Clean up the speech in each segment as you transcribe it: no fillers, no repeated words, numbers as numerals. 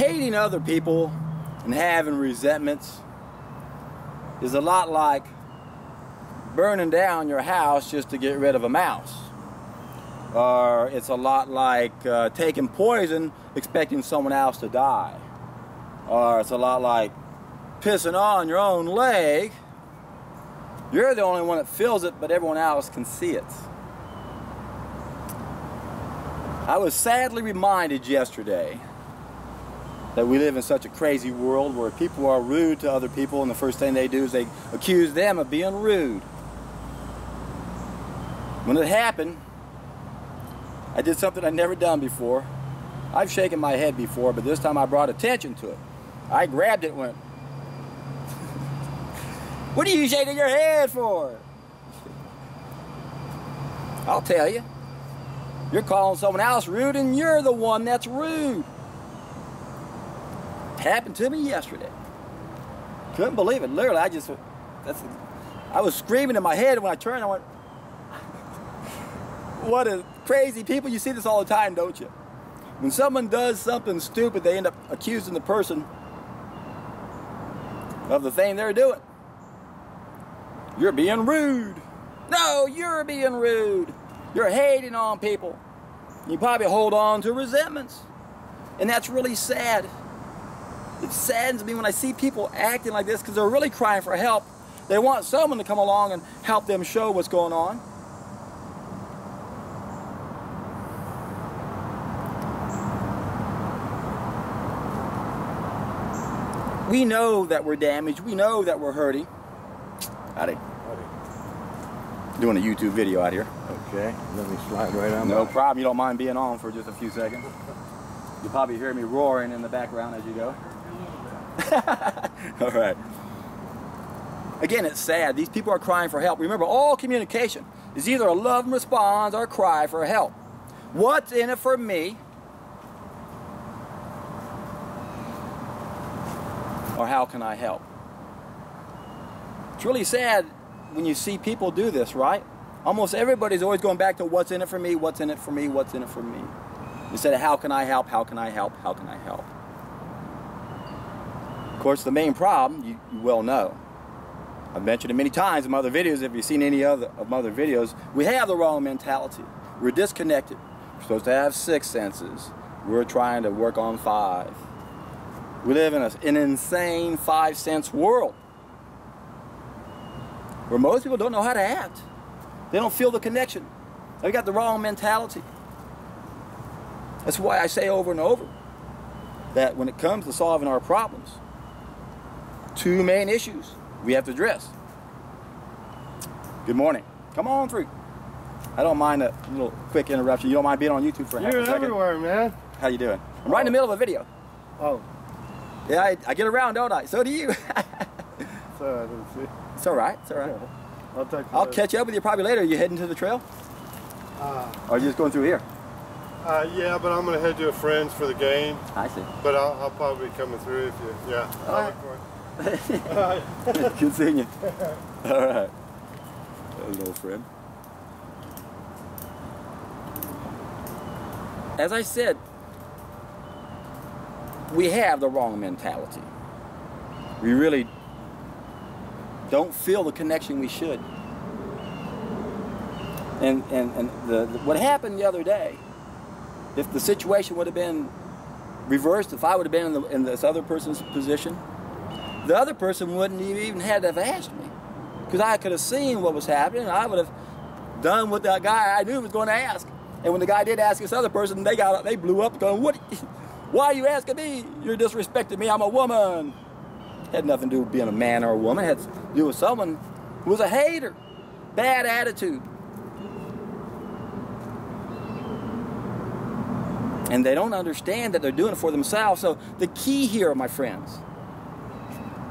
Hating other people and having resentments is a lot like burning down your house just to get rid of a mouse. Or it's a lot like taking poison expecting someone else to die. Or it's a lot like pissing on your own leg. You're the only one that feels it, but everyone else can see it. I was sadly reminded yesterday that we live in such a crazy world where people are rude to other people, and the first thing they do is they accuse them of being rude. When it happened, I did something I'd never done before. I've shaken my head before, but this time I brought attention to it. I grabbed it and went, "What are you shaking your head for?" I'll tell you. You're calling someone else rude, and you're the one that's rude. It happened to me yesterday. Couldn't believe it. Literally, I was screaming in my head, and when I turned, I went, what a crazy people. You see this all the time, don't you? When someone does something stupid, they end up accusing the person of the thing they're doing. You're being rude. No, you're being rude. You're hating on people. You probably hold on to resentments. And that's really sad. It saddens me when I see people acting like this because they're really crying for help. They want someone to come along and help them show what's going on. We know that we're damaged. We know that we're hurting. Howdy. Doing a YouTube video out here. Okay, let me slide right on. No problem. You don't mind being on for just a few seconds. You'll probably hear me roaring in the background as you go. All right. Again, it's sad. These people are crying for help. Remember, all communication is either a love and response or a cry for help. What's in it for me? Or how can I help? It's really sad when you see people do this, right? Almost everybody's always going back to what's in it for me, what's in it for me, what's in it for me. Instead of how can I help, how can I help, how can I help? Of course, the main problem, you well know. I've mentioned it many times in my other videos. If you've seen any of my other videos, we have the wrong mentality. We're disconnected. We're supposed to have 6 senses. We're trying to work on 5. We live in an insane 5-sense world where most people don't know how to act. They don't feel the connection. They got the wrong mentality. That's why I say over and over that when it comes to solving our problems, 2 main issues we have to address. Good morning. Come on through. I don't mind a little quick interruption. You don't mind being on YouTube for half a second? You're everywhere, man. How you doing? I'm right in the middle of a video. Oh. Yeah, I get around, don't I? So do you. Sorry, I didn't see. It's all right. It's all right. I'll catch up with you probably later. Are you heading to the trail? Or are you just going through here? Yeah, but I'm going to head to a friend's for the game. I see. But I'll probably be coming through if you, yeah. I'll look for it. All right. Good seeing you. All right. That was an old friend. As I said, we have the wrong mentality. We really don't feel the connection we should. And what happened the other day, if the situation would have been reversed, if I would have been in this other person's position, the other person wouldn't even had to have asked me. Because I could have seen what was happening, and I would have done what that guy I knew was going to ask. And when the guy did ask this other person, they blew up going, why are you asking me? You're disrespecting me, I'm a woman. Had nothing to do with being a man or a woman. It had to do with someone who was a hater. Bad attitude. And they don't understand that they're doing it for themselves. So the key here, my friends,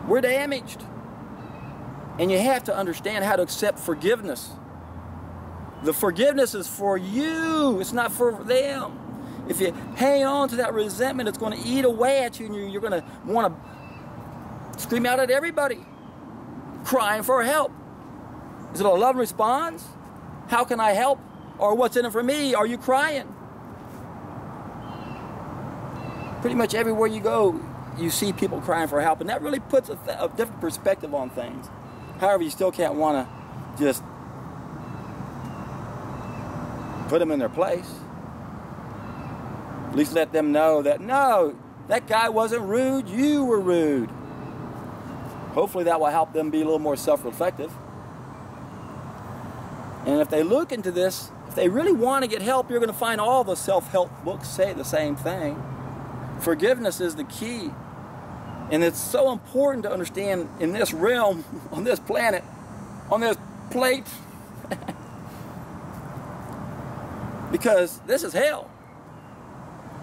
we're damaged. And you have to understand how to accept forgiveness. The forgiveness is for you. It's not for them. If you hang on to that resentment, it's going to eat away at you, and you're going to want to scream out at everybody, crying for help. Is it a love response? How can I help? Or what's in it for me? Are you crying? Pretty much everywhere you go, you see people crying for help, and that really puts a different perspective on things. However, you still can't want to just put them in their place. At least let them know that, no, that guy wasn't rude, you were rude. Hopefully that will help them be a little more self-reflective. And if they look into this, if they really want to get help, you're going to find all the self-help books say the same thing. Forgiveness is the key. And it's so important to understand in this realm, on this planet, on this plate, because this is hell.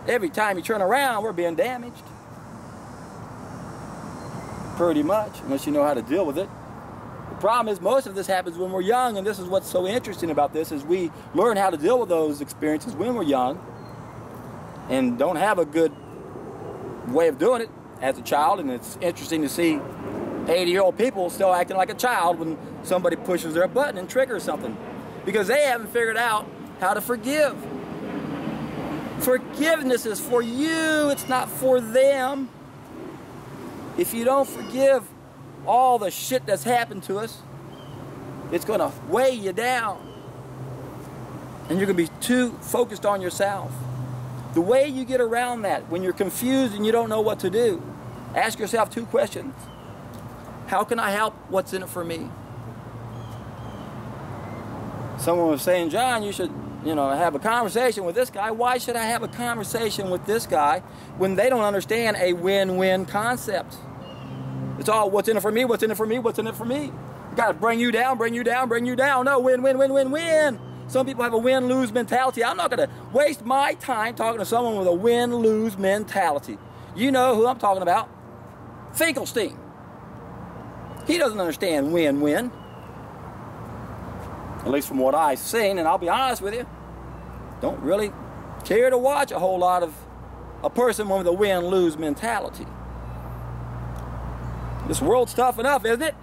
Every time you turn around, we're being damaged. Pretty much, unless you know how to deal with it. The problem is most of this happens when we're young, and this is what's so interesting about this, is we learn how to deal with those experiences when we're young and don't have a good way of doing it as a child. And it's interesting to see 80-year-old people still acting like a child when somebody pushes their button and triggers something, because they haven't figured out how to forgive. Forgiveness is for you, it's not for them. If you don't forgive all the shit that's happened to us, it's going to weigh you down. And you're going to be too focused on yourself. The way you get around that, when you're confused and you don't know what to do, ask yourself 2 questions. How can I help? What's in it for me? Someone was saying, John, you should, have a conversation with this guy. Why should I have a conversation with this guy when they don't understand a win-win concept? It's all what's in it for me, what's in it for me, what's in it for me. You got to bring you down, bring you down, bring you down. No, win, win, win, win, win. Some people have a win-lose mentality. I'm not going to waste my time talking to someone with a win-lose mentality. You know who I'm talking about. Finkelstein. He doesn't understand win-win. At least from what I've seen, and I'll be honest with you, don't really care to watch a whole lot of a person with a win-lose mentality. This world's tough enough, isn't it?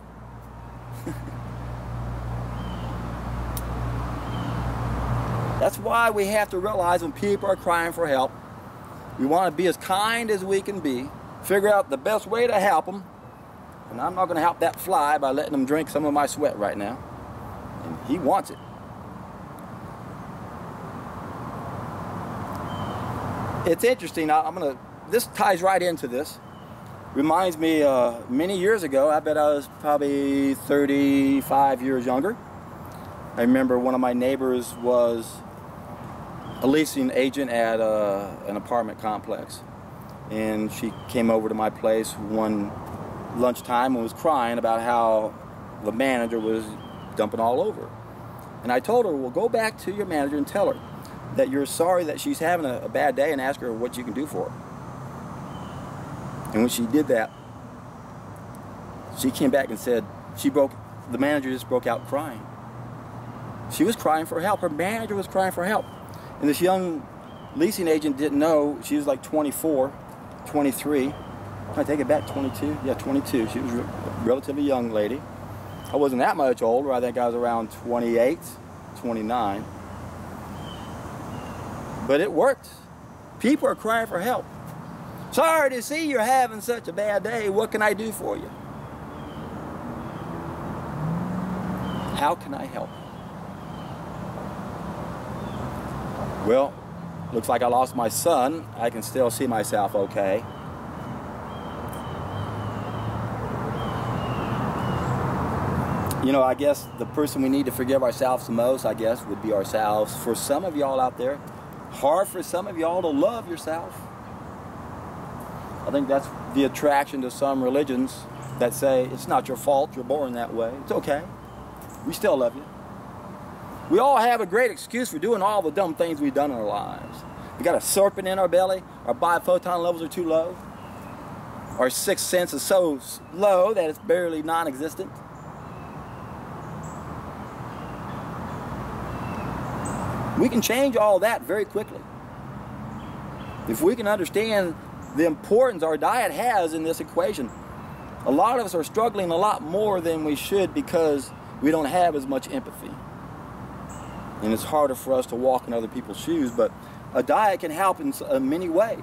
That's why we have to realize when people are crying for help, we want to be as kind as we can be, figure out the best way to help them. And I'm not going to help that fly by letting them drink some of my sweat right now. And he wants it. It's interesting. This ties right into this. Reminds me, many years ago, I bet I was probably 35 years younger. I remember one of my neighbors was a leasing agent at an apartment complex. And she came over to my place one lunchtime and was crying about how the manager was dumping all over. And I told her, well, go back to your manager and tell her that you're sorry that she's having a bad day, and ask her what you can do for her. And when she did that, she came back and said the manager just broke out crying. She was crying for help. Her manager was crying for help. And this young leasing agent didn't know. She was like 24, 23. I take it back, 22? Yeah, 22. She was a relatively young lady. I wasn't that much older. I think I was around 28, 29. But it worked. People are crying for help. Sorry to see you're having such a bad day. What can I do for you? How can I help? Well, looks like I lost my son. I can still see myself okay. I guess the person we need to forgive ourselves the most, I guess, would be ourselves. For some of y'all out there, hard for some of y'all to love yourself. I think that's the attraction to some religions that say, it's not your fault, you're born that way. It's okay. We still love you. We all have a great excuse for doing all the dumb things we've done in our lives. We got a serpent in our belly, our biophoton levels are too low, our sixth sense is so low that it's barely non-existent. We can change all that very quickly. If we can understand the importance our diet has in this equation. A lot of us are struggling a lot more than we should because we don't have as much empathy. And it's harder for us to walk in other people's shoes, but a diet can help in many ways.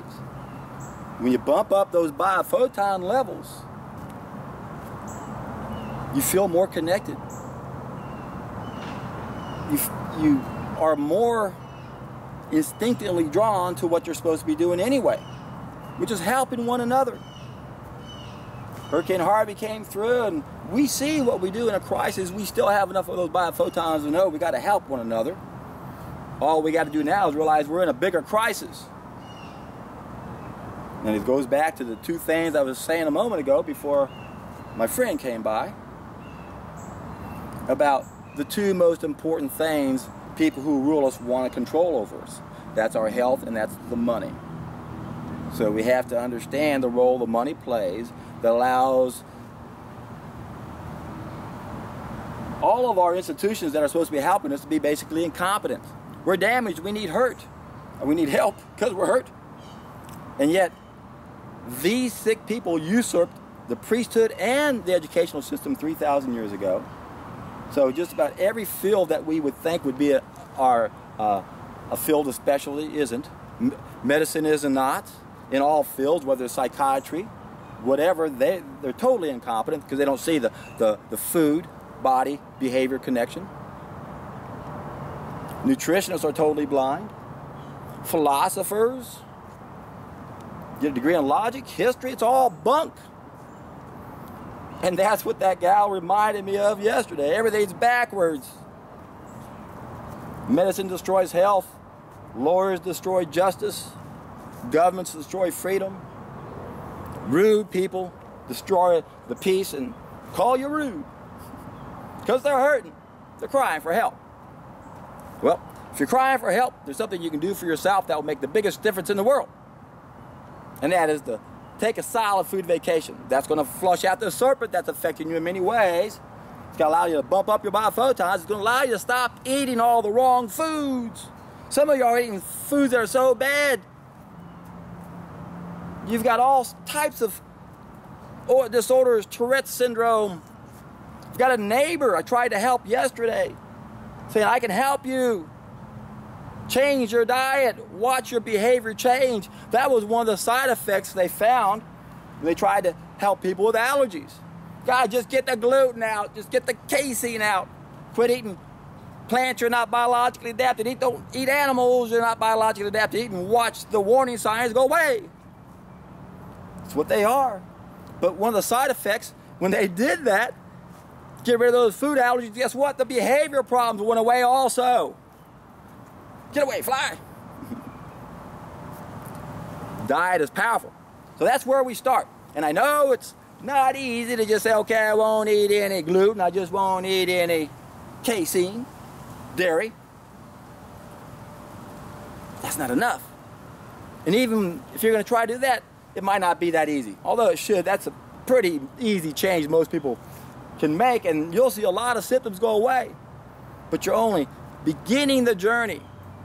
When you bump up those biophoton levels, you feel more connected. You are more instinctively drawn to what you're supposed to be doing anyway, which is helping one another. Hurricane Harvey came through, and we see what we do in a crisis. We still have enough of those biophotons to know we got to help one another. All we got to do now is realize we're in a bigger crisis. And it goes back to the two things I was saying a moment ago before my friend came by about the two most important things people who rule us want to control over us. That's our health and that's the money. So we have to understand the role the money plays that allows all of our institutions that are supposed to be helping us to be basically incompetent. We're damaged, we need hurt. We need help because we're hurt. And yet, these sick people usurped the priesthood and the educational system 3,000 years ago. So just about every field that we would think would be a field of specialty isn't. Medicine is not. In all fields, whether it's psychiatry, whatever, they're totally incompetent because they don't see the food, body, behavior connection. Nutritionists are totally blind. Philosophers, get a degree in logic, history, it's all bunk. And that's what that gal reminded me of yesterday. Everything's backwards. Medicine destroys health. Lawyers destroy justice. Governments destroy freedom. Rude people destroy the peace and call you rude. Because they're hurting. They're crying for help. Well, if you're crying for help, there's something you can do for yourself that will make the biggest difference in the world. And that is to take a solid food vacation. That's going to flush out the serpent that's affecting you in many ways. It's going to allow you to bump up your biophotons. It's going to allow you to stop eating all the wrong foods. Some of you are eating foods that are so bad. You've got all types of disorders, Tourette's syndrome. I've got a neighbor I tried to help yesterday, saying, I can help you. Change your diet. Watch your behavior change. That was one of the side effects they found when they tried to help people with allergies. God, just get the gluten out. Just get the casein out. Quit eating plants you're not biologically adapted. Don't eat animals you're not biologically adapted. Eat and watch the warning signs go away. That's what they are. But one of the side effects, when they did that, get rid of those food allergies, guess what? The behavior problems went away also. Get away, fly. Diet is powerful. So that's where we start. And I know it's not easy to just say, okay, I won't eat any gluten, I just won't eat any casein, dairy. That's not enough. And even if you're going to try to do that, it might not be that easy. Although it should, that's a pretty easy change most people can make, and you'll see a lot of symptoms go away. But you're only beginning the journey.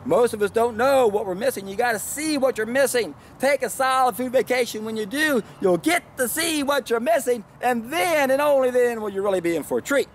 Most of us don't know what we're missing. You got to see what you're missing. Take a solid food vacation. When you do, you'll get to see what you're missing, and then and only then will you really be in for a treat.